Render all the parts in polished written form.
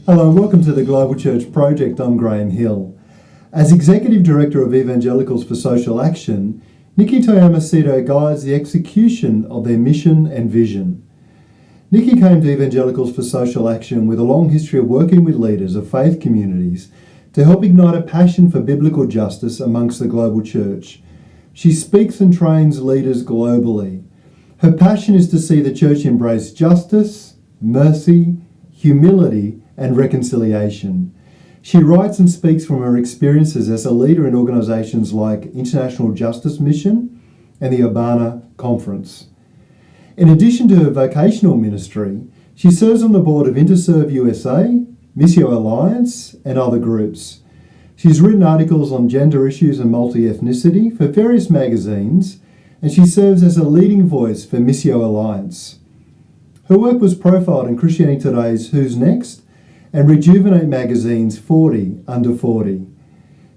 Hello and welcome to the Global Church Project. I'm Graham Hill. As Executive Director of Evangelicals for Social Action, Nikki Toyama-Szeto guides the execution of their mission and vision. Nikki came to Evangelicals for Social Action with a long history of working with leaders of faith communities to help ignite a passion for biblical justice amongst the global church. She speaks and trains leaders globally. Her passion is to see the church embrace justice, mercy, humility, and reconciliation. She writes and speaks from her experiences as a leader in organisations like International Justice Mission and the Urbana Conference. In addition to her vocational ministry, she serves on the board of Interserve USA, Missio Alliance, and other groups. She's written articles on gender issues and multi-ethnicity for various magazines, and she serves as a leading voice for Missio Alliance. Her work was profiled in Christianity Today's Who's Next and Rejuvenate Magazine's 40 Under 40.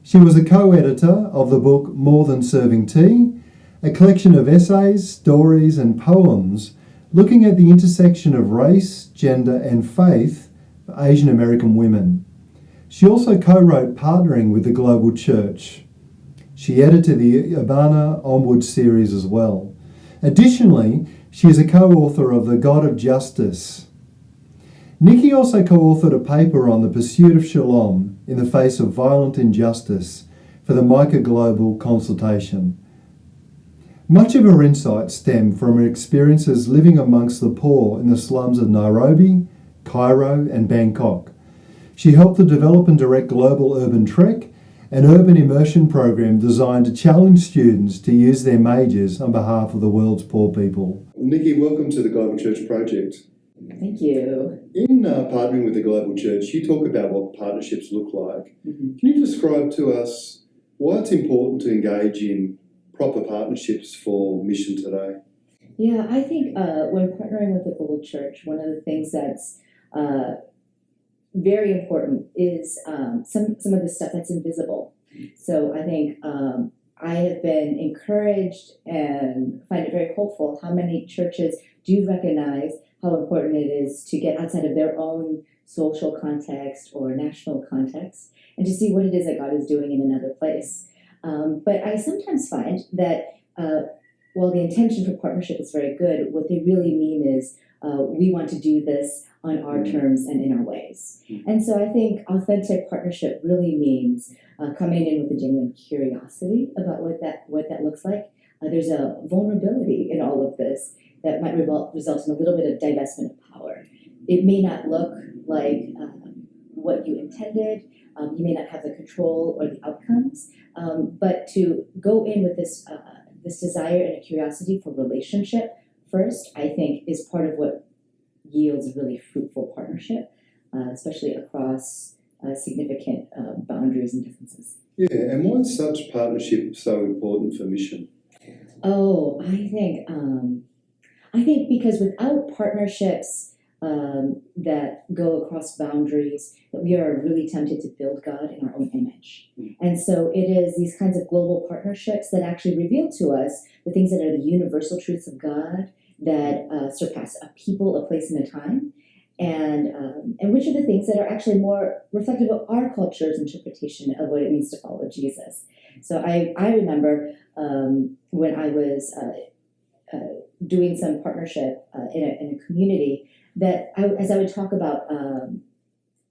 She was a co-editor of the book More Than Serving Tea, a collection of essays, stories and poems looking at the intersection of race, gender and faith for Asian American women. She also co-wrote Partnering with the Global Church. She edited the Urbana Onward series as well. Additionally, she is a co-author of The God of Justice. Nikki also co-authored a paper on the pursuit of shalom in the face of violent injustice for the Micah Global Consultation. Much of her insights stem from her experiences living amongst the poor in the slums of Nairobi, Cairo and Bangkok. She helped to develop and direct Global Urban Trek, an urban immersion program designed to challenge students to use their majors on behalf of the world's poor people. Nikki, welcome to the Global Church Project. Thank you. In partnering with the Global Church, you talk about what partnerships look like. Mm-hmm. Can you describe to us why it's important to engage in proper partnerships for mission today? Yeah, I think when partnering with the Global Church, one of the things that's very important is some of the stuff that's invisible. So I think I have been encouraged and find it very hopeful how many churches do recognize how important it is to get outside of their own social context or national context and to see what it is that God is doing in another place. But I sometimes find that while the intention for partnership is very good, what they really mean is we want to do this on our terms and in our ways. And so I think authentic partnership really means coming in with a genuine curiosity about what that looks like. There's a vulnerability in all of this that might result in a little bit of divestment of power. It may not look like what you intended. You may not have the control or the outcomes, but to go in with this desire and a curiosity for relationship first, I think, is part of what yields really fruitful partnership, especially across significant boundaries and differences. Yeah, and why is such partnership so important for mission? Oh, I think because without partnerships that go across boundaries, that we are really tempted to build God in our own image. And so it is these kinds of global partnerships that actually reveal to us the things that are the universal truths of God that surpass a people, a place, and a time, and which are the things that are actually more reflective of our culture's interpretation of what it means to follow Jesus. So I remember when I was doing some partnership in a community that as I would talk about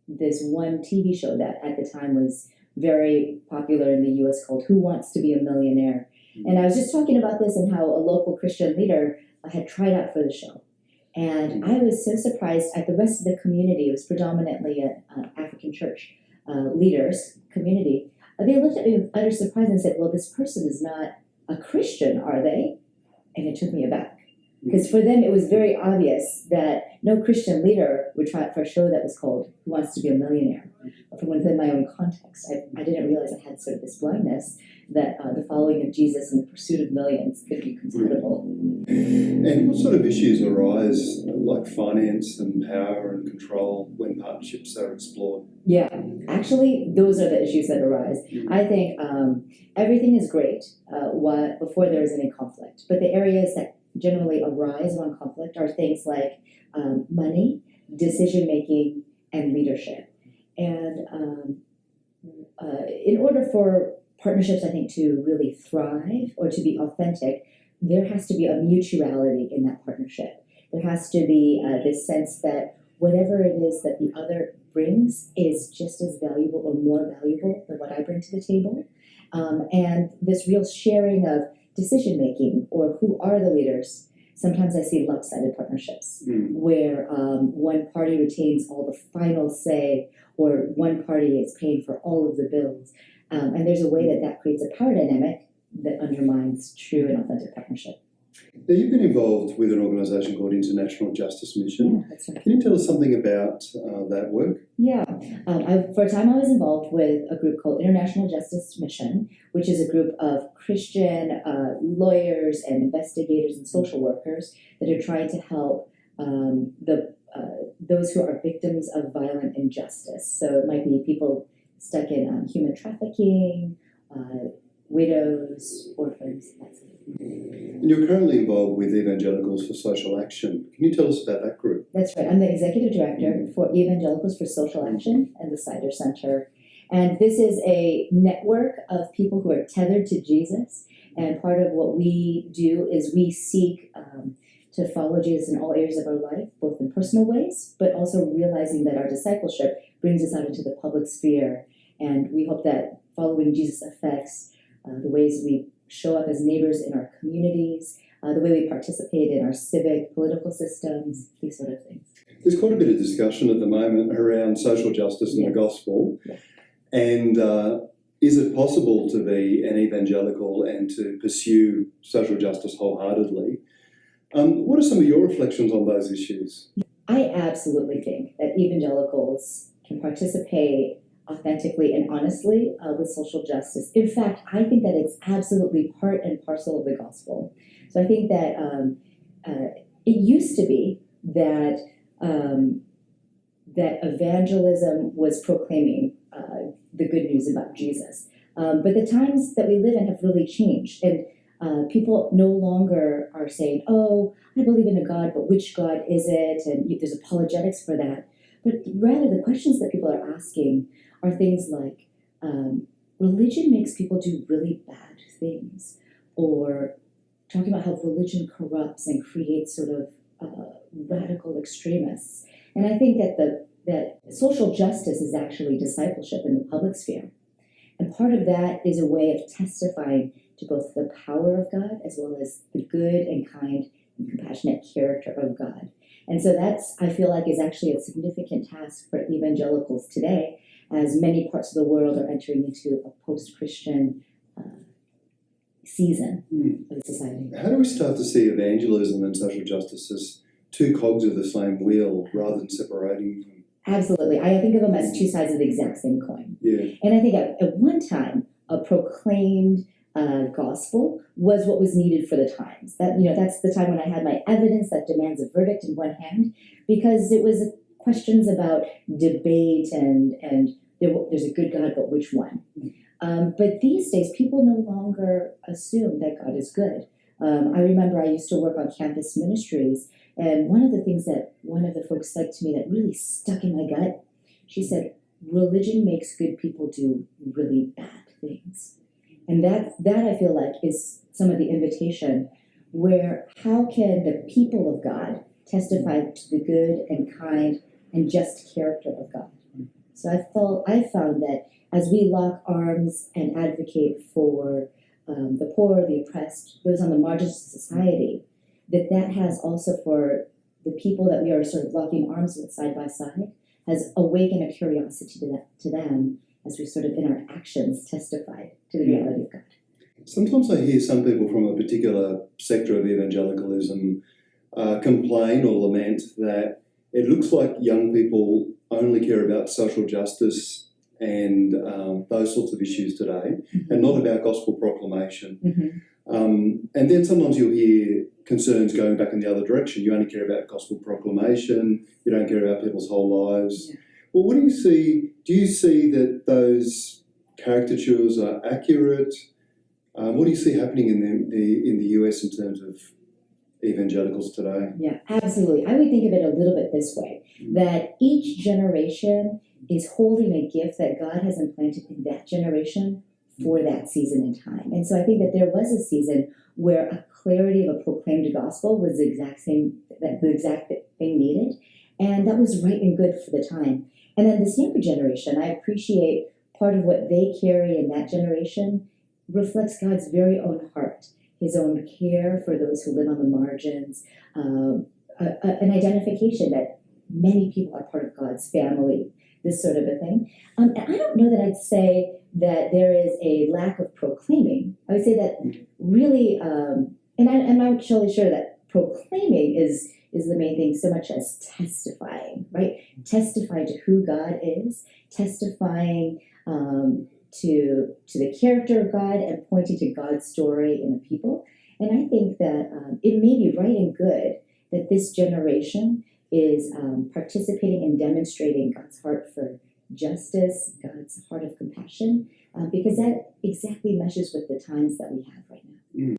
this one TV show that at the time was very popular in the U.S. called Who Wants to Be a Millionaire? And I was just talking about this and how a local Christian leader had tried out for the show. And I was so surprised at the rest of the community. It was predominantly an African church leaders community. They looked at me with utter surprise and said, well, this person is not a Christian, are they? And it took me aback. Because for them, it was very obvious that no Christian leader would try out for a show that was called Who Wants to Be a Millionaire? But from within my own context, I didn't realize I had sort of this blindness that the following of Jesus and the pursuit of millions could be compatible. And what sort of issues arise, like finance and power and control, when partnerships are explored? Yeah, actually, those are the issues that arise. I think everything is great before there is any conflict. But the areas that generally arise around conflict are things like money, decision-making, and leadership. And in order for partnerships, I think, to really thrive or to be authentic, there has to be a mutuality in that partnership. There has to be this sense that whatever it is that the other brings is just as valuable or more valuable than what I bring to the table. And this real sharing of decision making, or who are the leaders. Sometimes I see lopsided partnerships where one party retains all the final say, or one party is paying for all of the bills. And there's a way that creates a power dynamic that undermines true and authentic partnership. Now, you've been involved with an organisation called International Justice Mission. Yeah, that's right. Can you tell us something about that work? Yeah. For a time I was involved with a group called International Justice Mission, which is a group of Christian lawyers and investigators and social workers that are trying to help those who are victims of violent injustice. So it might be people stuck in human trafficking, widows, orphans, that sort of thing. And you're currently involved with Evangelicals for Social Action. Can you tell us about that group? That's right. I'm the executive director for Evangelicals for Social Action and the Cider Center. And this is a network of people who are tethered to Jesus. And part of what we do is we seek to follow Jesus in all areas of our life, both in personal ways, but also realizing that our discipleship brings us out into the public sphere. And we hope that following Jesus affects the ways we show up as neighbors in our communities, the way we participate in our civic, political systems, these sort of things. There's quite a bit of discussion at the moment around social justice and the gospel. Yeah. And is it possible to be an evangelical and to pursue social justice wholeheartedly? What are some of your reflections on those issues? I absolutely think that evangelicals can participate authentically and honestly with social justice. In fact, I think that it's absolutely part and parcel of the gospel. So I think that it used to be that that evangelism was proclaiming the good news about Jesus. But the times that we live in have really changed. And people no longer are saying, oh, I believe in a God, but which God is it? And there's apologetics for that. But rather, the questions that people are asking are things like, religion makes people do really bad things, or talking about how religion corrupts and creates sort of radical extremists. And I think that social justice is actually discipleship in the public sphere. And part of that is a way of testifying to both the power of God as well as the good and kind and compassionate character of God. And so that's, I feel like, is actually a significant task for evangelicals today, as many parts of the world are entering into a post-Christian season of society. How do we start to see evangelism and social justice as two cogs of the same wheel rather than separating them? Absolutely. I think of them as two sides of the exact same coin. Yeah. And I think at one time, a proclaimed gospel was what was needed for the times. That's the time when I had my evidence that demands a verdict in one hand, because it was questions about debate and there's a good God, but which one? But these days, people no longer assume that God is good. I remember I used to work on campus ministries, and one of the things that one of the folks said to me that really stuck in my gut, she said, religion makes good people do really bad things. And that I feel like is some of the invitation, where how can the people of God testify to the good and kind and just character of God? So I found that as we lock arms and advocate for the poor, the oppressed, those on the margins of society, that has also, for the people that we are sort of locking arms with side by side, has awakened a curiosity to them as we sort of in our actions testify to the reality of God. Sometimes I hear some people from a particular sector of evangelicalism complain or lament that it looks like young people only care about social justice and those sorts of issues today, and not about gospel proclamation. And then sometimes you'll hear concerns going back in the other direction. You only care about gospel proclamation, you don't care about people's whole lives. Yeah. Well, what do you see? Do you see that those caricatures are accurate? What do you see happening in the US in terms of evangelicals today? Yeah, absolutely. I would think of it a little bit this way, that each generation is holding a gift that God has implanted in that generation for that season in time. And so I think that there was a season where a clarity of a proclaimed gospel was the exact thing needed. And that was right and good for the time. And then this younger generation, I appreciate part of what they carry in that generation reflects God's very own heart, his own care for those who live on the margins, an identification that many people are part of God's family, this sort of a thing. And I don't know that I'd say that there is a lack of proclaiming. I would say that really, and I'm not totally sure that proclaiming is the main thing so much as testifying, right? Testifying to who God is, testifying to the character of God and pointing to God's story in the people. And I think that it may be right and good that this generation is participating and demonstrating God's heart for justice, God's heart of compassion, because that exactly meshes with the times that we have right now.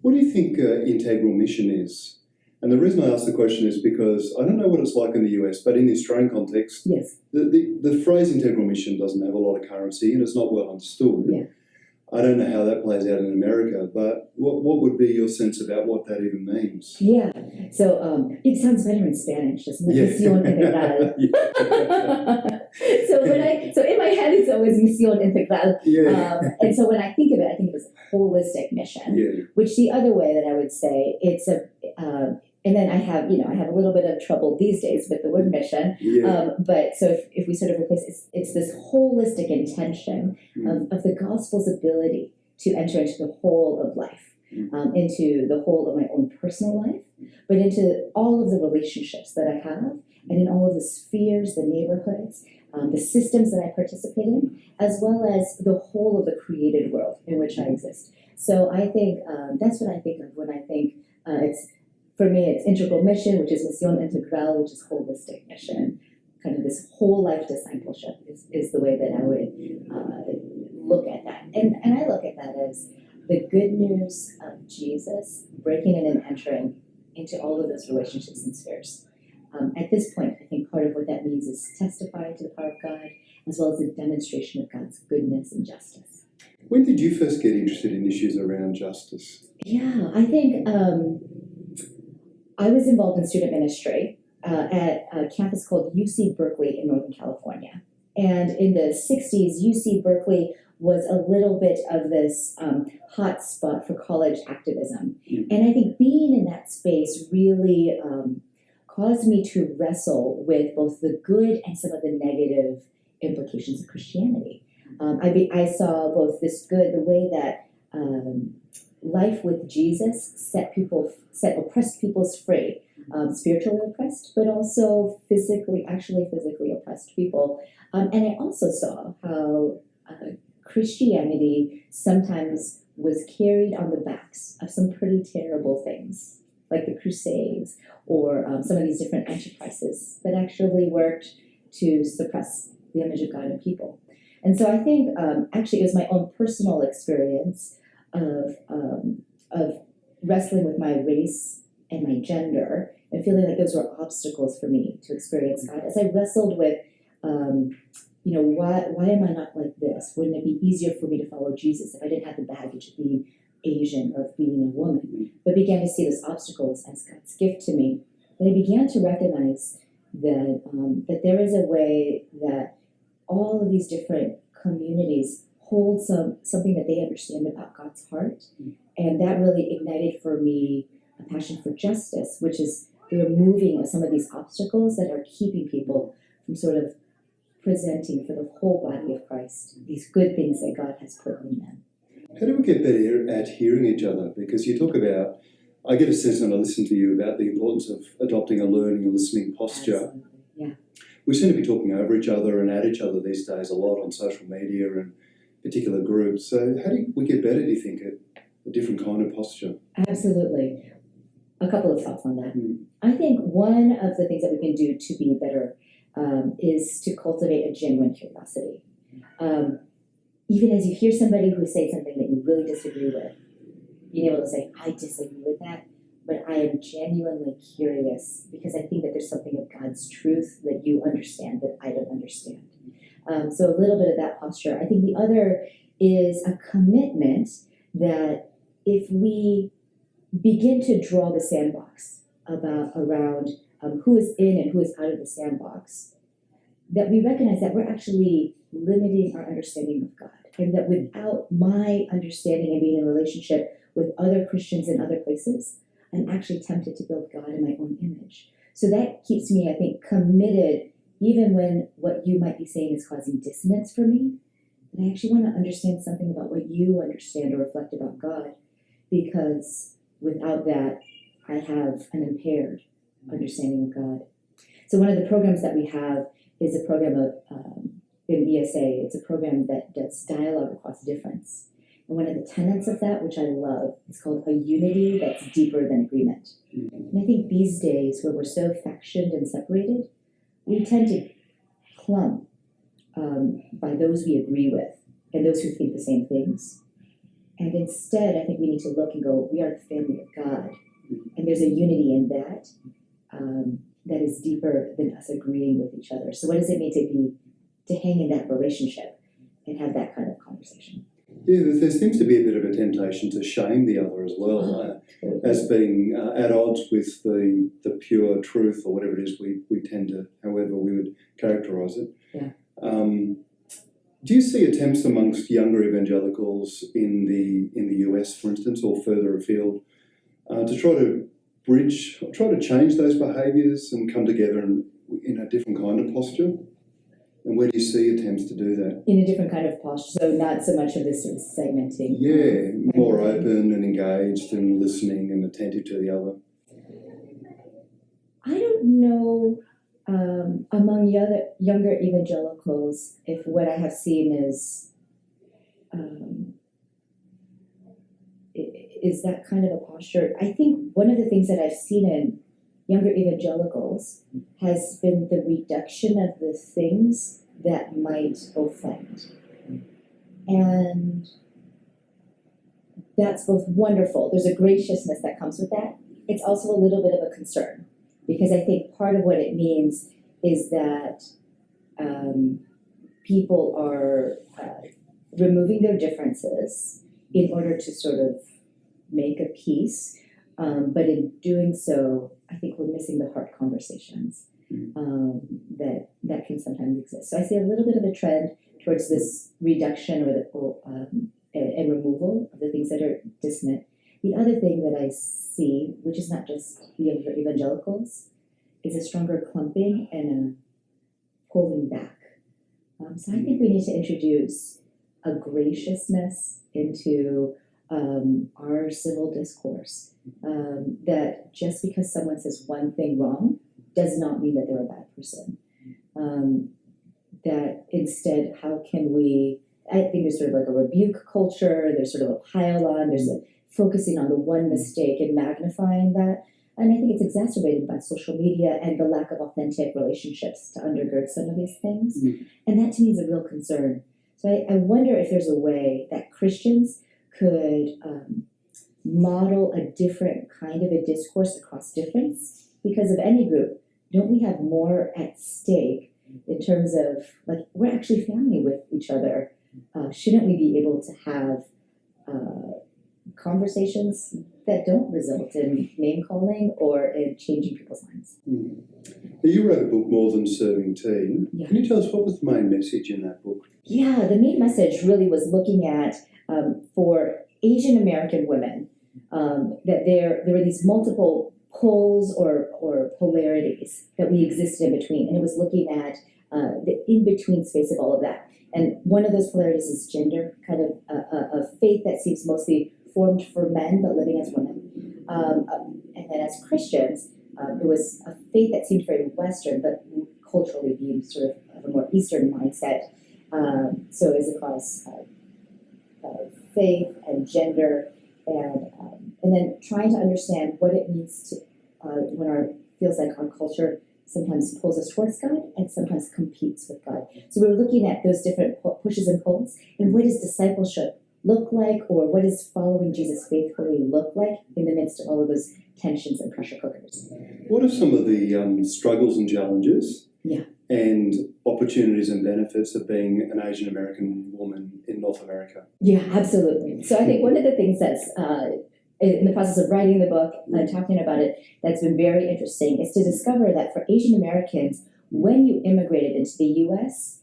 What do you think integral mission is? And the reason I ask the question is because I don't know what it's like in the US, but in the Australian context, yes, the phrase integral mission doesn't have a lot of currency and it's not well understood. Yeah. I don't know how that plays out in America, but what would be your sense about what that even means? Yeah, so it sounds better in Spanish, doesn't it? Yeah. Misión integral. So in my head it's always Misión integral. Yeah. And so when I think of it, I think of it as a holistic mission. Yeah. Which the other way that I would say it's and then I have a little bit of trouble these days with the word mission. Yeah. But so if we sort of replace it's this holistic intention of the gospel's ability to enter into the whole of life, into the whole of my own personal life, but into all of the relationships that I have, and in all of the spheres, the neighborhoods, the systems that I participate in, as well as the whole of the created world in which I exist. So I think that's what I think of when I think for me, it's integral mission, which is Misión Integral, which is holistic mission. Kind of this whole life discipleship is the way that I would look at that. And I look at that as the good news of Jesus breaking in and entering into all of those relationships and spheres. At this point, I think part of what that means is testifying to the power of God, as well as the demonstration of God's goodness and justice. When did you first get interested in issues around justice? Yeah, I think I was involved in student ministry at a campus called UC Berkeley in Northern California. And in the 60s, UC Berkeley was a little bit of this hot spot for college activism. And I think being in that space really caused me to wrestle with both the good and some of the negative implications of Christianity. I saw both this good, the way that life with Jesus set oppressed peoples free, spiritually oppressed, but also physically oppressed people. And I also saw how Christianity sometimes was carried on the backs of some pretty terrible things, like the Crusades or some of these different enterprises that actually worked to suppress the image of God in people. And so I think actually it was my own personal experience of wrestling with my race and my gender and feeling like those were obstacles for me to experience God. As I wrestled with, why am I not like this? Wouldn't it be easier for me to follow Jesus if I didn't have the baggage of being Asian or of being a woman? But began to see those obstacles as God's gift to me. And I began to recognize that there is a way that all of these different communities hold something that they understand about God's heart. And that really ignited for me a passion for justice, which is the removing of some of these obstacles that are keeping people from sort of presenting for the whole body of Christ these good things that God has put in them. How do we get better at hearing each other? Because you talk about, I get a sense when I listen to you about the importance of adopting a learning and listening posture. Absolutely. Yeah. We seem to be talking over each other and at each other these days a lot on social media and particular groups. So how do we get better, do you think, at a different kind of posture? Absolutely. A couple of thoughts on that. I think one of the things that we can do to be better is to cultivate a genuine curiosity. Even as you hear somebody who say something that you really disagree with, being able to say, I disagree with that. but I am genuinely curious because I think that there's something of God's truth that you understand that I don't understand. So a little bit of that posture. I think the other is a commitment that if we begin to draw the sandbox around who is in and who is out of the sandbox, that we recognize that we're actually limiting our understanding of God, and that without my understanding and being in a relationship with other Christians in other places, I'm actually tempted to build God in my own image. So that keeps me, I think, committed, even when what you might be saying is causing dissonance for me. But I actually want to understand something about what you understand or reflect about God, because without that, I have an impaired understanding of God. So one of the programs that we have is a program of in ESA. It's a program that does dialogue across difference. And one of the tenets of that, which I love, is called a unity that's deeper than agreement. And I think these days, where we're so factioned and separated, we tend to clump by those we agree with and those who think the same things. And instead, I think we need to look and go, we are the family of God. And there's a unity in that that is deeper than us agreeing with each other. So what does it mean to hang in that relationship and have that kind of conversation? Yeah, there seems to be a bit of a temptation to shame the other as well, as being at odds with the pure truth or whatever it is we tend to, however we would characterise it. Yeah. Do you see attempts amongst younger evangelicals in the US, for instance, or further afield, to try to change those behaviours and come together in a different kind of posture? And where do you see attempts to do that? In a different kind of posture, so not so much of this sort of segmenting. Yeah, more open and engaged and listening and attentive to the other. I don't know among younger evangelicals if what I have seen is that kind of a posture. I think one of the things that I've seen in younger evangelicals has been the reduction of the things that might offend. And that's both wonderful. There's a graciousness that comes with that. It's also a little bit of a concern, because I think part of what it means is that people are removing their differences in order to sort of make a peace. But in doing so, I think we're missing the heart conversations that can sometimes exist. So I see a little bit of a trend towards this reduction and removal of the things that are dissonant. The other thing that I see, which is not just the evangelicals, is a stronger clumping and a pulling back. So I think we need to introduce a graciousness into our civil discourse, that just because someone says one thing wrong does not mean that they're a bad person. That instead, how can we, I think there's sort of like a rebuke culture, there's sort of a pile on, there's a focusing on the one mistake and magnifying that. And I think it's exacerbated by social media and the lack of authentic relationships to undergird some of these things. And that to me is a real concern. So I wonder if there's a way that Christians could model a different kind of a discourse across difference. Because of any group, don't we have more at stake in terms of, like, we're actually family with each other. Shouldn't we be able to have conversations that don't result in name calling or in changing people's minds? Now, you wrote a book, More Than Serving Tea. Yeah. Can you tell us what was the main message in that book? Yeah, the main message really was looking at, for Asian American women, that there were these multiple poles or polarities that we existed in between. And it was looking at the in-between space of all of that. And one of those polarities is gender, kind of a faith that seems mostly formed for men but living as women. And then as Christians, it was a faith that seemed very Western but culturally being sort of a more Eastern mindset. So it was across faith and gender, and then trying to understand what it means to when feels like our culture sometimes pulls us towards God and sometimes competes with God. So we were looking at those different pushes and pulls, and what does discipleship look like, or what does following Jesus faithfully look like in the midst of all of those tensions and pressure cookers. What are some of the struggles and challenges and opportunities and benefits of being an Asian American woman in North America? Yeah, absolutely. So I think one of the things that's in the process of writing the book and talking about it that's been very interesting is to discover that for Asian Americans, when you immigrated into the U.S.,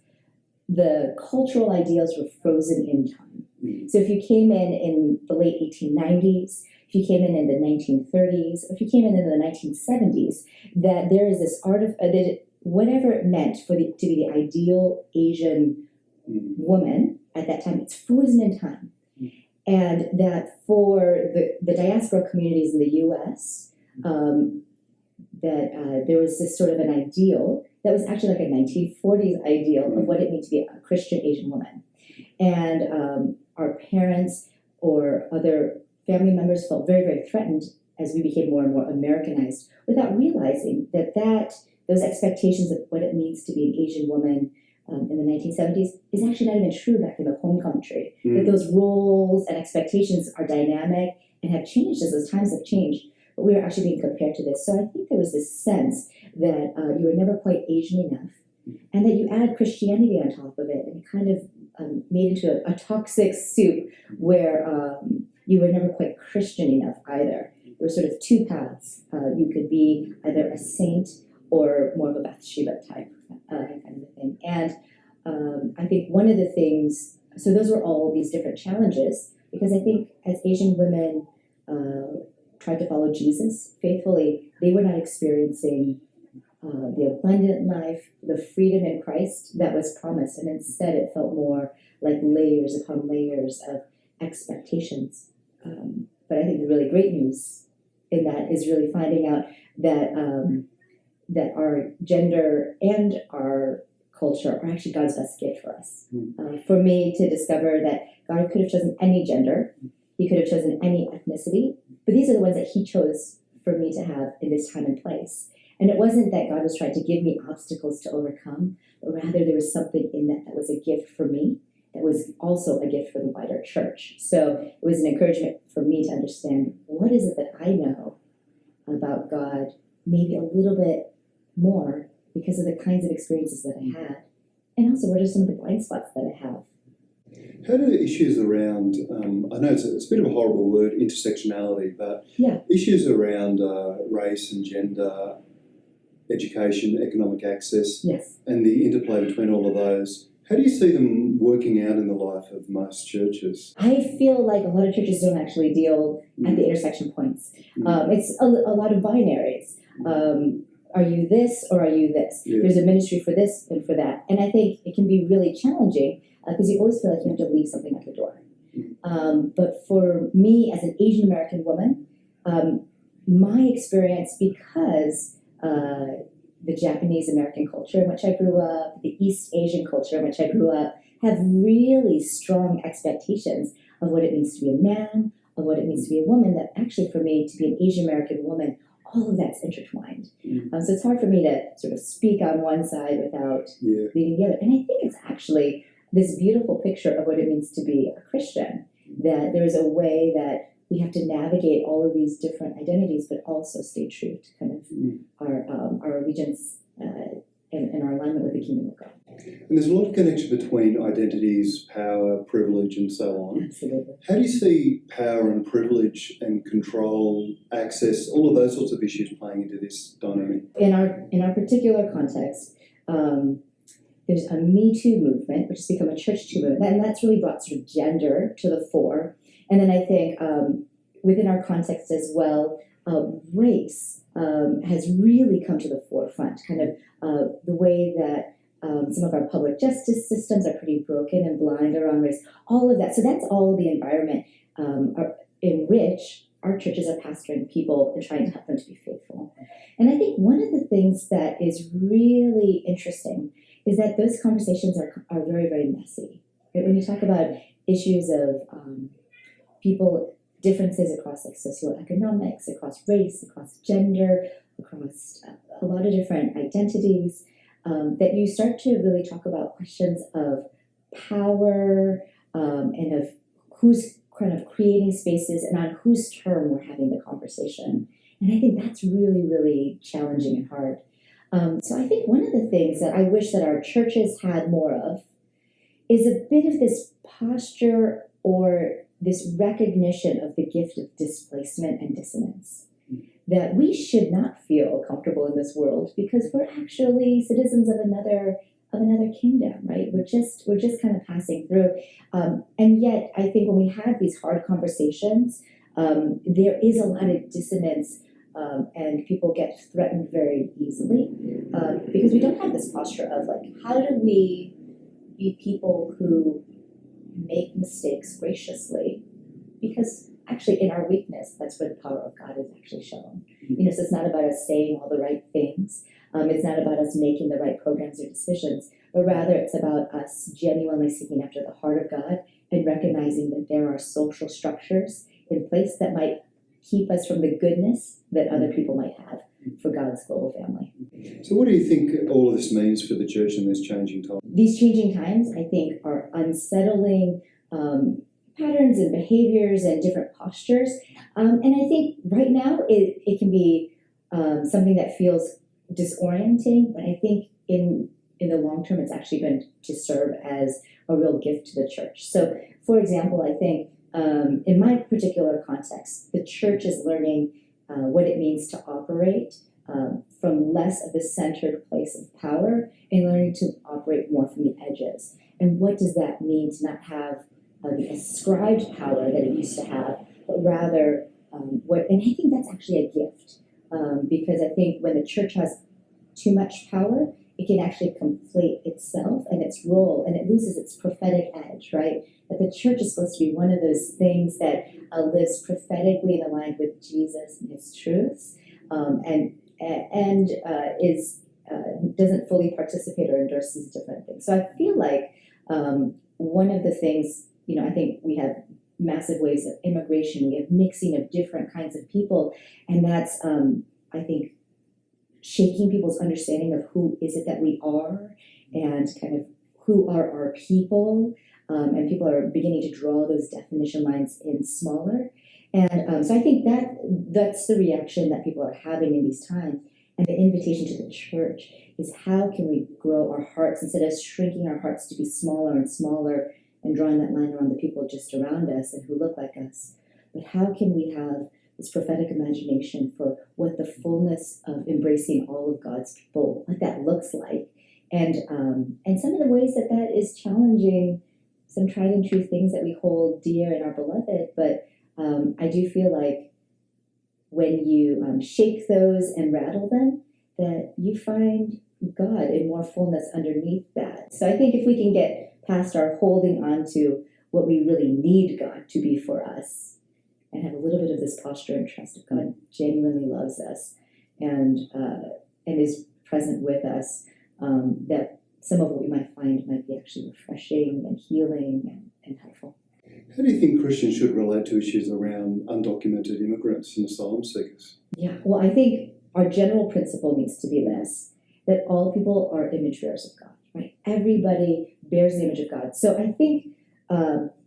the cultural ideals were frozen in time. So if you came in the late 1890s, if you came in the 1930s, if you came in the 1970s, that there is this art of that whatever it meant to be the ideal Asian woman at that time, it's frozen in time. And that for the diaspora communities in the U.S., there was this sort of an ideal that was actually like a 1940s ideal of what it means to be a Christian Asian woman. And our parents or other family members felt very, very threatened as we became more and more Americanized without realizing that those expectations of what it means to be an Asian woman in the 1970s is actually not even true back in the home country. That those roles and expectations are dynamic and have changed as those times have changed. But we are actually being compared to this. So I think there was this sense that you were never quite Asian enough, and that you add Christianity on top of it, and it kind of made into a toxic soup where you were never quite Christian enough either. There were sort of two paths. You could be either a saint or more of a Bathsheba type kind of a thing. And I think one of the things, so those were all these different challenges, because I think as Asian women tried to follow Jesus faithfully, they were not experiencing the abundant life, the freedom in Christ that was promised. And instead it felt more like layers upon layers of expectations. But I think the really great news in that is really finding out that that our gender and our culture are actually God's best gift for us. For me to discover that God could have chosen any gender, He could have chosen any ethnicity, but these are the ones that He chose for me to have in this time and place. And it wasn't that God was trying to give me obstacles to overcome, but rather there was something in that was a gift for me, that was also a gift for the wider church. So it was an encouragement for me to understand, what is it that I know about God, maybe a little bit more because of the kinds of experiences that I had, and also what are some of the blind spots that I have. How do issues around, I know it's a bit of a horrible word, intersectionality, but issues around race and gender, education, economic access, and the interplay between all of those, how do you see them working out in the life of most churches? I feel like a lot of churches don't actually deal at the intersection points. It's a lot of binaries. Are you this or are you this? There's a ministry for this and for that. And I think it can be really challenging because you always feel like you have to leave something at the door. But for me as an Asian American woman, my experience, because the Japanese American culture in which I grew up, the East Asian culture in which I grew up, have really strong expectations of what it means to be a man, of what it means to be a woman, that actually for me to be an Asian American woman, all of that's intertwined. So it's hard for me to sort of speak on one side without leaving the other. And I think it's actually this beautiful picture of what it means to be a Christian, that there is a way that we have to navigate all of these different identities, but also stay true to kind of our allegiance and our alignment with the kingdom of God. And there's a lot of connection between identities, power, privilege, and so on. Absolutely. How do you see power and privilege and control, access, all of those sorts of issues playing into this dynamic? In our particular context, there's a Me Too movement, which has become a church too movement, and that's really brought sort of gender to the fore. And then I think within our context as well, race has really come to the forefront, kind of the way that some of our public justice systems are pretty broken and blind around race, all of that. So that's all the environment in which our churches are pastoring people and trying to help them to be faithful. And I think one of the things that is really interesting is that those conversations are very, very messy. Right? When you talk about issues of people, differences across like socioeconomics, across race, across gender, across a lot of different identities, that you start to really talk about questions of power and of who's kind of creating spaces and on whose term we're having the conversation. And I think that's really, really challenging and hard. So I think one of the things that I wish that our churches had more of is a bit of this posture or this recognition of the gift of displacement and dissonance. That we should not feel comfortable in this world because we're actually citizens of another kingdom, right? We're just kind of passing through. And yet I think when we have these hard conversations, there is a lot of dissonance, and people get threatened very easily, because we don't have this posture of like, how do we be people who make mistakes graciously? Because actually in our weakness, that's where the power of God is actually shown. So it's not about us saying all the right things. It's not about us making the right programs or decisions, but rather it's about us genuinely seeking after the heart of God and recognizing that there are social structures in place that might keep us from the goodness that other people might have for God's global family. So what do you think all of this means for the church in this changing time? These changing times, I think, are unsettling patterns and behaviors and different postures. And I think right now it can be something that feels disorienting, but I think in the long term, it's actually going to serve as a real gift to the church. So, for example, I think in my particular context, the church is learning what it means to operate from less of the centered place of power and learning to operate more from the edges. And what does that mean to not have the ascribed power that it used to have, but rather and I think that's actually a gift, because I think when the church has too much power, it can actually conflate itself and its role, and it loses its prophetic edge, right? That the church is supposed to be one of those things that lives prophetically aligned with Jesus and his truths, and is doesn't fully participate or endorse these different things. So I feel like one of the things, I think we have massive waves of immigration, we have mixing of different kinds of people, and that's I think shaking people's understanding of who is it that we are and kind of who are our people, and people are beginning to draw those definition lines in smaller. And so I think that's the reaction that people are having in these times. And the invitation to the church is, how can we grow our hearts instead of shrinking our hearts to be smaller and smaller and drawing that line around the people just around us and who look like us? But how can we have this prophetic imagination for what the fullness of embracing all of God's people, what that looks like? And some of the ways that is challenging some tried and true things that we hold dear in our beloved. But I do feel like when you shake those and rattle them, that you find God in more fullness underneath that. So I think if we can get past our holding on to what we really need God to be for us, and have a little bit of this posture and trust of God genuinely loves us and is present with us, that some of what we might find might be actually refreshing and healing and helpful. How do you think Christians should relate to issues around undocumented immigrants and asylum seekers? Yeah, well, I think our general principle needs to be this, that all people are image bearers of God, right? Everybody bears the image of God. So I think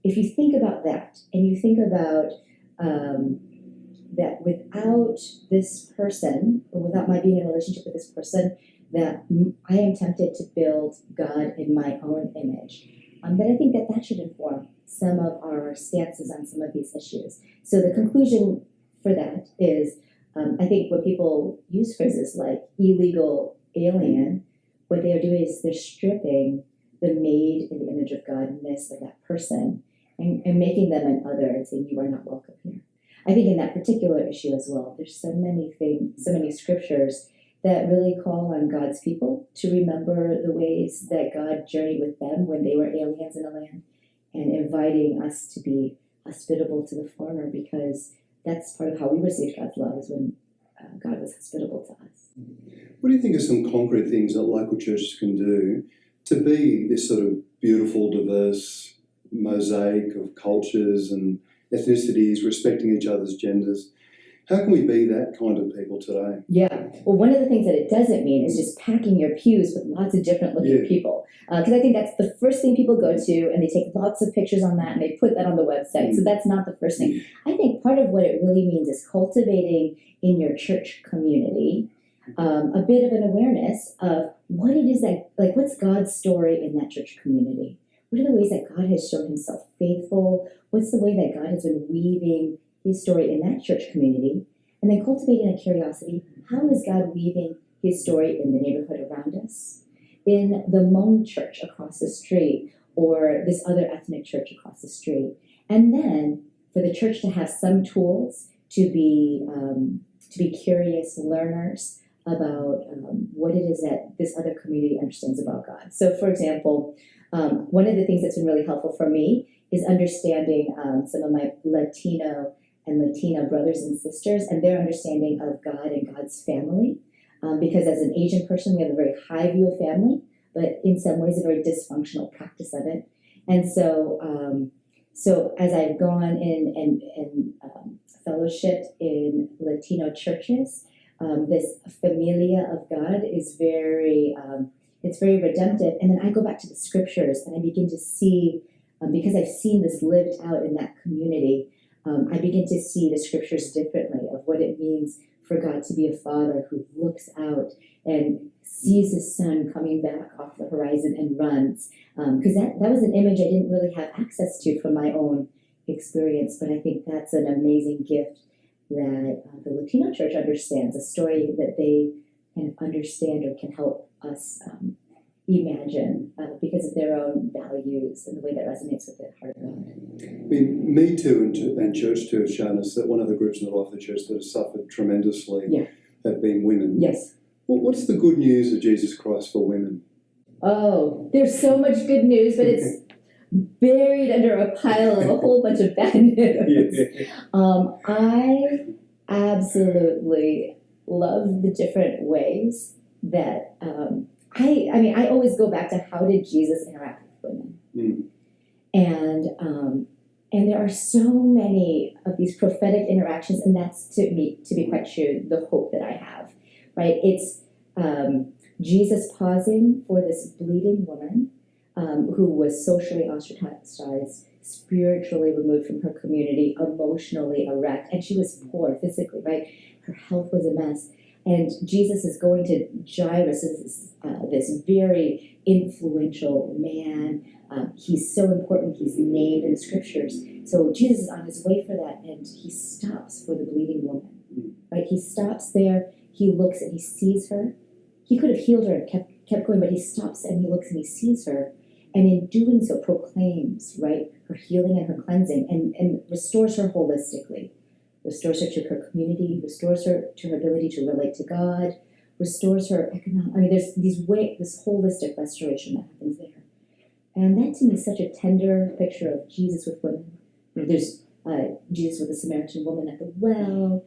if you think about that, and you think about that without this person, or without my being in a relationship with this person, that I am tempted to build God in my own image, that I think that should inform some of our stances on some of these issues. So the conclusion for that is, I think when people use phrases like illegal alien, what they are doing is they're stripping the made in the image of God-ness of that person and making them an other and saying, you are not welcome here. I think in that particular issue as well, there's so many things, so many scriptures that really call on God's people to remember the ways that God journeyed with them when they were aliens in the land, and inviting us to be hospitable to the foreigner, because that's part of how we receive God's love, is when God was hospitable to us. What do you think are some concrete things that local churches can do to be this sort of beautiful, diverse mosaic of cultures and ethnicities, respecting each other's genders? How can we be that kind of people today? Yeah. Well, one of the things that it doesn't mean is just packing your pews with lots of different looking people. Because I think that's the first thing people go to, and they take lots of pictures on that, and they put that on the website. So that's not the first thing. I think part of what it really means is cultivating in your church community a bit of an awareness of what it is that, like, what's God's story in that church community? What are the ways that God has shown himself faithful? What's the way that God has been weaving his story in that church community? And then cultivating a curiosity, how is God weaving his story in the neighborhood around us, in the Hmong church across the street, or this other ethnic church across the street? And then for the church to have some tools to be curious learners about what it is that this other community understands about God. So, for example, one of the things that's been really helpful for me is understanding some of my Latino and Latina brothers and sisters and their understanding of God and God's family. Because as an Asian person, we have a very high view of family, but in some ways a very dysfunctional practice of it. And so, so as I've gone in and fellowshipped in Latino churches, this familia of God is very, it's very redemptive. And then I go back to the scriptures and I begin to see, because I've seen this lived out in that community, I begin to see the scriptures differently of what it means for God to be a father who looks out and sees his son coming back off the horizon and runs. Because that was an image I didn't really have access to from my own experience, but I think that's an amazing gift that the Latino church understands, a story that they can understand or can help us imagine because of their own values and the way that resonates with the heart of God. I mean, Me Too and Church Too have shown us that one of the groups in the life of the church that has suffered tremendously have been women. Yes. Well, what's the good news of Jesus Christ for women? Oh, there's so much good news, but it's buried under a pile of a whole bunch of bad news. I absolutely love the different ways that I always go back to how did Jesus interact with women, and there are so many of these prophetic interactions, and that's to be quite true the hope that I have. Right, it's Jesus pausing for this bleeding woman who was socially ostracized, spiritually removed from her community, emotionally a wreck, and she was poor physically, right? Her health was a mess. And Jesus is going to Jairus, this very influential man. He's so important, he's named in the scriptures. So Jesus is on his way for that, and he stops for the bleeding woman, right? He stops there, he looks and he sees her. He could have healed her and kept going, but he stops and he looks and he sees her. And in doing so, proclaims, right, her healing and her cleansing and restores her holistically. Restores her to her community, restores her to her ability to relate to God, restores her economic. I mean, there's this holistic restoration that happens there. And that to me is such a tender picture of Jesus with women. There's Jesus with the Samaritan woman at the well,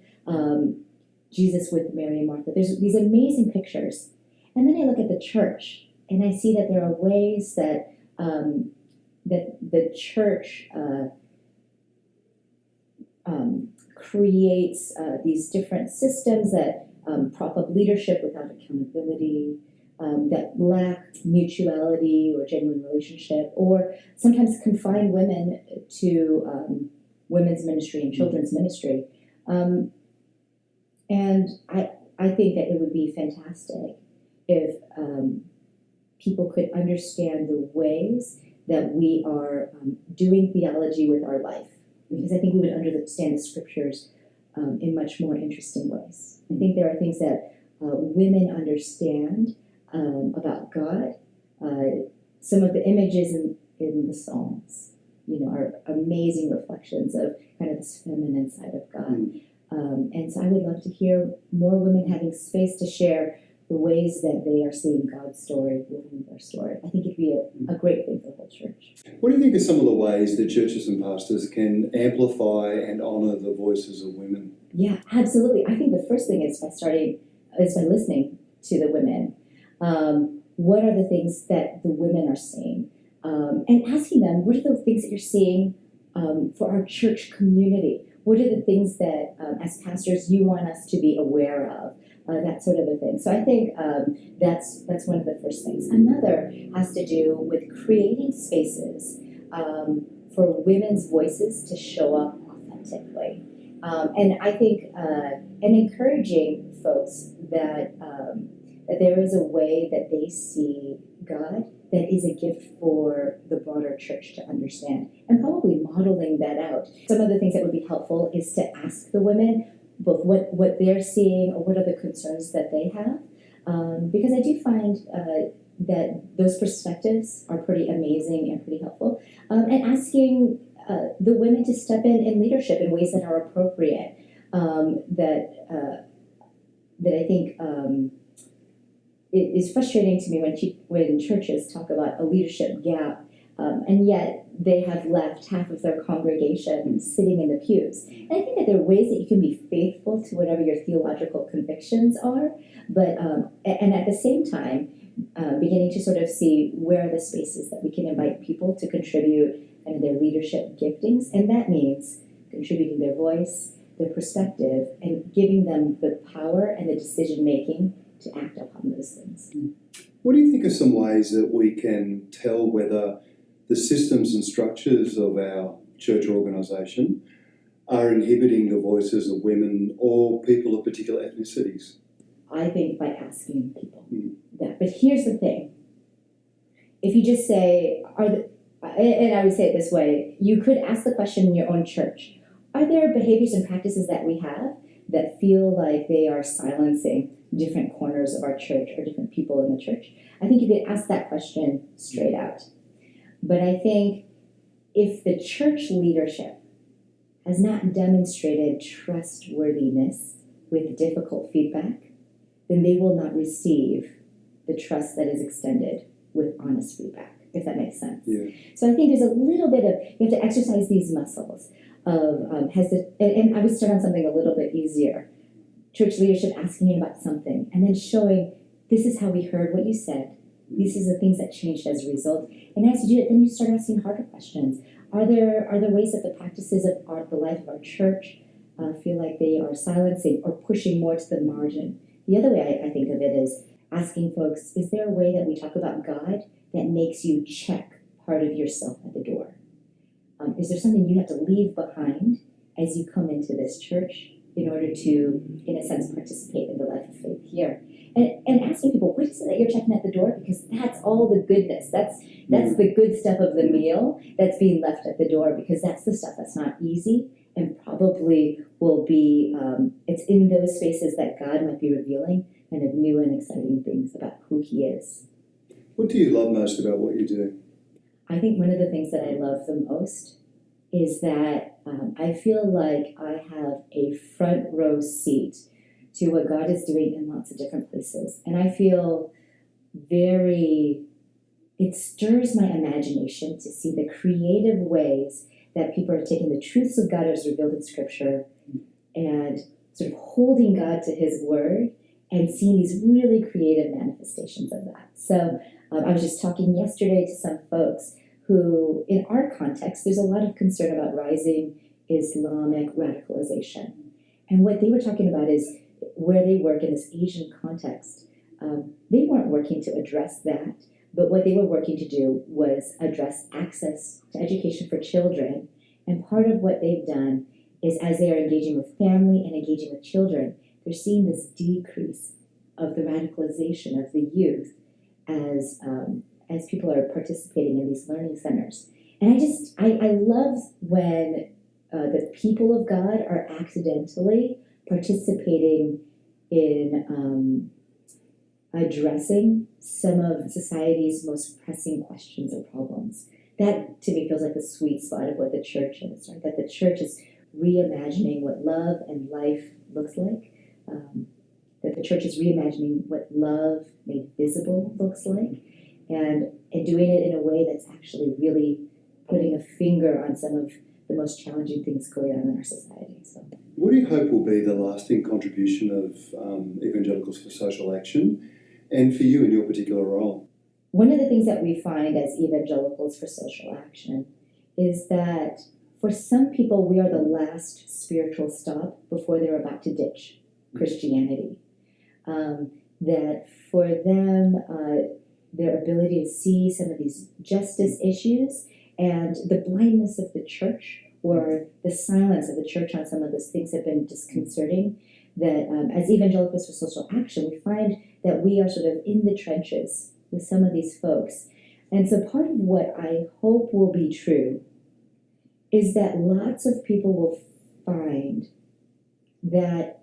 Jesus with Mary and Martha. There's these amazing pictures. And then I look at the church, and I see that there are ways that that the church creates these different systems that prop up leadership without accountability, that lack mutuality or genuine relationship, or sometimes confine women to women's ministry and children's ministry. And I think that it would be fantastic if people could understand the ways that we are doing theology with our life, because I think we would understand the scriptures in much more interesting ways. I think there are things that women understand about God. Some of the images in the Psalms, are amazing reflections of kind of this feminine side of God. And so I would love to hear more women having space to share the ways that they are seeing God's story, living their story. I think it'd be a great thing for the whole church. What do you think are some of the ways that churches and pastors can amplify and honour the voices of women? Yeah, absolutely. I think the first thing is by listening to the women. What are the things that the women are seeing? And asking them, what are the things that you're seeing for our church community? What are the things that, as pastors, you want us to be aware of? That sort of a thing. So I think that's one of the first things. Another has to do with creating spaces for women's voices to show up authentically. And I think, and encouraging folks that there is a way that they see God that is a gift for the broader church to understand, and probably modeling that out. Some of the things that would be helpful is to ask the women both what they're seeing or what are the concerns that they have, because I do find that those perspectives are pretty amazing and pretty helpful, and asking the women to step in leadership in ways that are appropriate, that I think it is frustrating to me when churches talk about a leadership gap, and yet they have left half of their congregation sitting in the pews. And I think that there are ways that you can be faithful to whatever your theological convictions are, but and at the same time, beginning to sort of see where are the spaces that we can invite people to contribute kind of their leadership giftings, and that means contributing their voice, their perspective, and giving them the power and the decision making to act upon those things. What do you think are some ways that we can tell whether the systems and structures of our church organisation are inhibiting the voices of women or people of particular ethnicities? I think by asking people that. But here's the thing. If you just say, and I would say it this way, you could ask the question in your own church, are there behaviors and practices that we have that feel like they are silencing different corners of our church or different people in the church? I think you could ask that question straight out. But I think if the church leadership has not demonstrated trustworthiness with difficult feedback, then they will not receive the trust that is extended with honest feedback, if that makes sense. Yeah. So I think there's a little bit of, you have to exercise these muscles of, and I would start on something a little bit easier. Church leadership asking you about something and then showing, this is how we heard what you said. These are the things that changed as a result. And as you do it, then you start asking harder questions. Are there ways that the practices of the life of our church feel like they are silencing or pushing more to the margin? The other way I think of it is asking folks, is there a way that we talk about God that makes you check part of yourself at the door? Is there something you have to leave behind as you come into this church in order to, in a sense, participate in the life of faith here? And asking people, what is it that you're checking at the door? Because that's all the goodness. That's the good stuff of the meal that's being left at the door, because that's the stuff that's not easy and probably will be, it's in those spaces that God might be revealing kind of new and exciting things about who he is. What do you love most about what you do? I think one of the things that I love the most is that I feel like I have a front row seat to what God is doing in lots of different places. And I feel it stirs my imagination to see the creative ways that people are taking the truths of God as revealed in Scripture and sort of holding God to his word and seeing these really creative manifestations of that. So I was just talking yesterday to some folks who, in our context, there's a lot of concern about rising Islamic radicalization. And what they were talking about is where they work in this Asian context, they weren't working to address that, but what they were working to do was address access to education for children. And part of what they've done is, as they are engaging with family and engaging with children, they're seeing this decrease of the radicalization of the youth as people are participating in these learning centers. And I love when the people of God are accidentally participating in addressing some of society's most pressing questions or problems. That, to me, feels like the sweet spot of what the church is, right? That the church is reimagining what love and life looks like, that the church is reimagining what love made visible looks like, and doing it in a way that's actually really putting a finger on some of the most challenging things going on in our society. So, what do you hope will be the lasting contribution of Evangelicals for Social Action, and for you in your particular role? One of the things that we find as Evangelicals for Social Action is that for some people, we are the last spiritual stop before they're about to ditch Christianity. That for them, their ability to see some of these justice issues and the blindness of the church or the silence of the church on some of those things have been disconcerting. That as evangelicals for social action, we find that we are sort of in the trenches with some of these folks. And so part of what I hope will be true is that lots of people will find that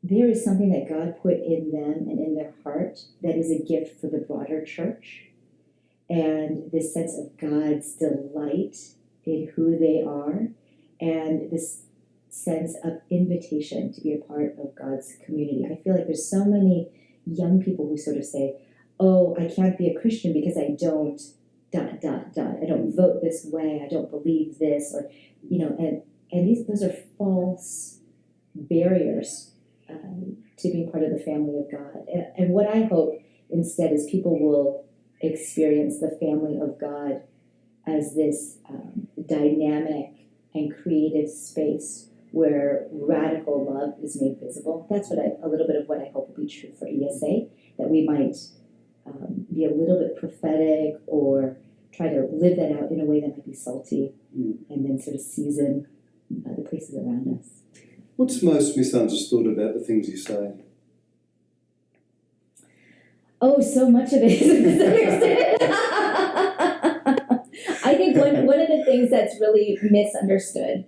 there is something that God put in them and in their heart that is a gift for the broader church. And this sense of God's delight in who they are, and this sense of invitation to be a part of God's community. I feel like there's so many young people who sort of say, oh, I can't be a Christian because I don't ... I don't vote this way, I don't believe this, or, and those are false barriers to being part of the family of God. And what I hope instead is people will experience the family of God as this dynamic and creative space where radical love is made visible. That's what a little bit of what I hope will be true for ESA, that we might be a little bit prophetic or try to live that out in a way that might be salty and then sort of season the places around us. What's most misunderstood about the things you say? Oh, so much of it is misunderstood. I think one of the things that's really misunderstood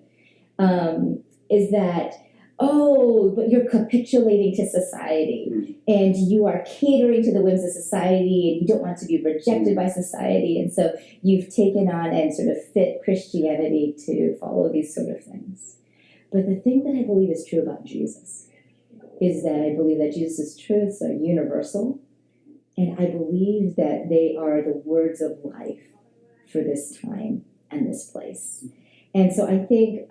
is that, oh, but you're capitulating to society and you are catering to the whims of society and you don't want to be rejected by society. And so you've taken on and sort of fit Christianity to follow these sort of things. But the thing that I believe is true about Jesus is that I believe that Jesus' truths are universal, and I believe that they are the words of life for this time and this place. And so I think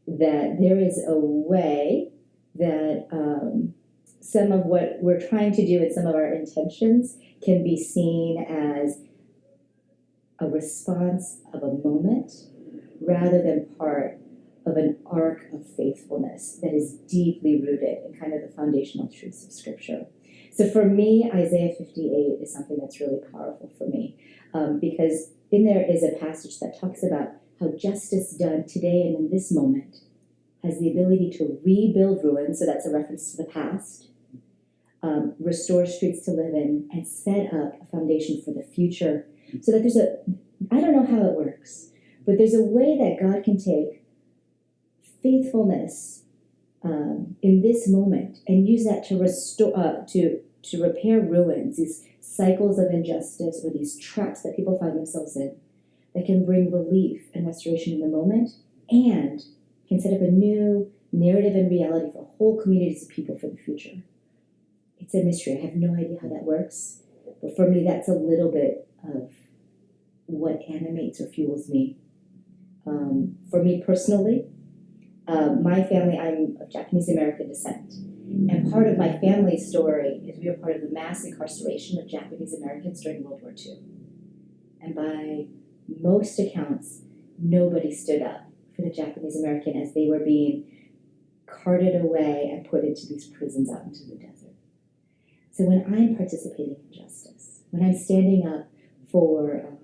that there is a way that some of what we're trying to do and some of our intentions can be seen as a response of a moment rather than part of an arc of faithfulness that is deeply rooted in kind of the foundational truths of Scripture. So for me, Isaiah 58 is something that's really powerful for me because in there is a passage that talks about how justice done today and in this moment has the ability to rebuild ruins, so that's a reference to the past, restore streets to live in, and set up a foundation for the future. So that I don't know how it works, but there's a way that God can take faithfulness in this moment and use that to restore, to repair ruins, these cycles of injustice or these traps that people find themselves in, that can bring relief and restoration in the moment and can set up a new narrative and reality for whole communities of people for the future. It's a mystery. I have no idea how that works, but for me, that's a little bit of what animates or fuels me. For me personally, my family, I'm of Japanese American descent. And part of my family's story is we were part of the mass incarceration of Japanese Americans during World War II. And by most accounts, nobody stood up for the Japanese American as they were being carted away and put into these prisons out into the desert. So when I'm participating in justice, when I'm standing up for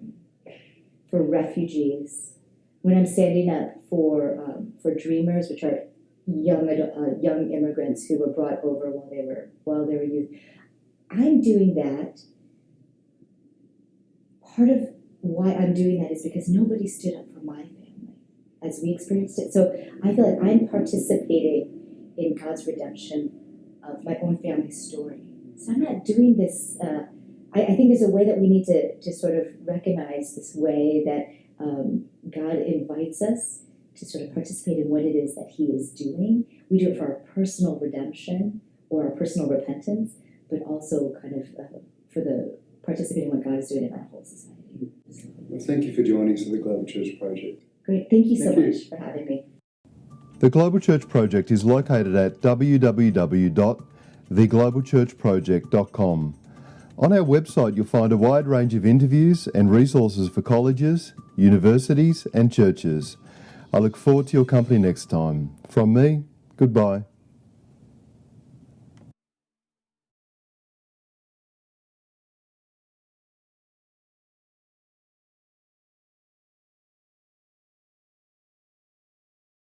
refugees, when I'm standing up for dreamers, which are young immigrants who were brought over while they were youth, I'm doing that. Part of why I'm doing that is because nobody stood up for my family as we experienced it. So I feel like I'm participating in God's redemption of my own family's story. So I'm not doing this. I think there's a way that we need to sort of recognize this way that God invites us to sort of participate in what it is that He is doing. We do it for our personal redemption or our personal repentance, but also kind of for the participating in what God is doing in our whole society. Well, thank you for joining us at the Global Church Project. Great. Thank you so much for having me. The Global Church Project is located at www.theglobalchurchproject.com. On our website, you'll find a wide range of interviews and resources for colleges, universities and churches. I look forward to your company next time. From me, goodbye.